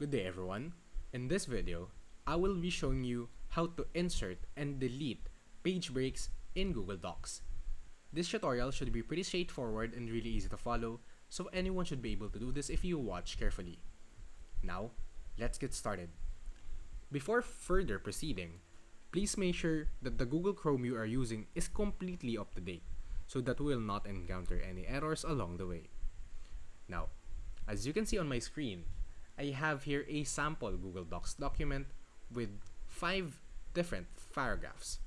Good day everyone. In this video, I will be showing you how to insert and delete page breaks in Google Docs. This tutorial should be pretty straightforward and really easy to follow, so anyone should be able to do this if you watch carefully. Now, let's get started. Before further proceeding, please make sure that the Google Chrome you are using is completely up to date, so that we will not encounter any errors along the way. Now, as you can see on my screen, I have here a sample Google Docs document with 5 different paragraphs.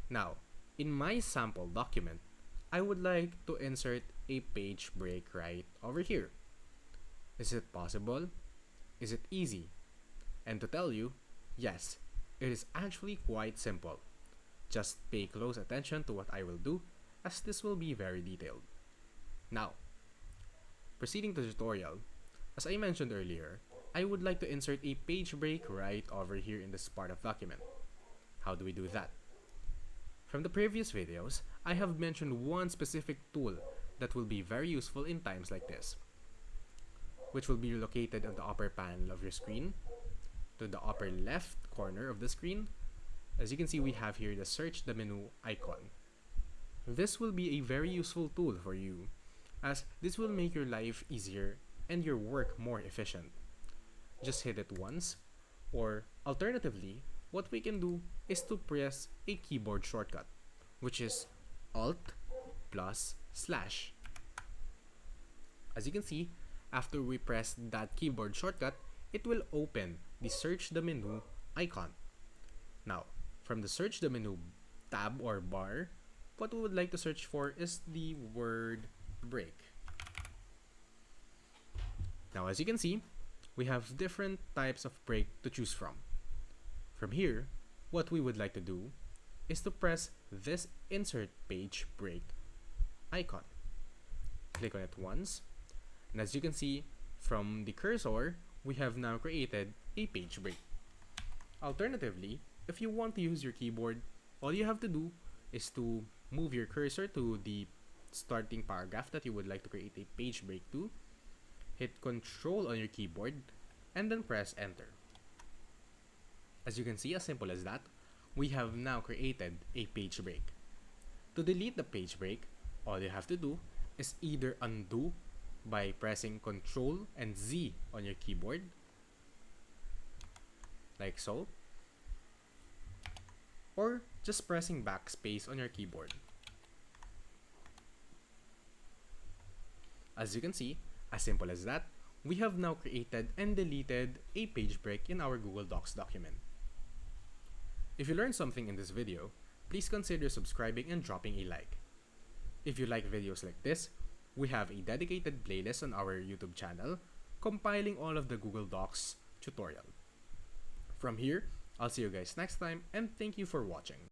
Now, in my sample document, I would like to insert a page break right over here. Is it possible? Is it easy? And to tell you, yes, it is actually quite simple. Just pay close attention to what I will do, as this will be very detailed. Now, proceeding to the tutorial, as I mentioned earlier, I would like to insert a page break right over here in this part of document. How do we do that? From the previous videos, I have mentioned one specific tool that will be very useful in times like this, which will be located on the upper panel of your screen, to the upper left corner of the screen. As you can see, we have here the search the menu icon. This will be a very useful tool for you, as this will make your life easier and your work more efficient. Just hit it once, or alternatively, what we can do is to press a keyboard shortcut, which is Alt plus slash. As you can see, after we press that keyboard shortcut, it will open the search the menu icon. Now, from the search the menu tab or bar, what we would like to search for is the word break. Now, as you can see, we have different types of break to choose from. From here, what we would like to do is to press this insert page break icon. Click on it once, and as you can see, from the cursor, we have now created a page break. Alternatively, if you want to use your keyboard, all you have to do is to move your cursor to the starting paragraph that you would like to create a page break to, hit Control on your keyboard, and then press Enter. As you can see, as simple as that, we have now created a page break. To delete the page break, all you have to do is either undo by pressing Control and Z on your keyboard, like so, or just pressing backspace on your keyboard. As you can see, as simple as that, we have now created and deleted a page break in our Google Docs document. If you learned something in this video, please consider subscribing and dropping a like. If you like videos like this, we have a dedicated playlist on our YouTube channel compiling all of the Google Docs tutorial. From here, I'll see you guys next time, and thank you for watching.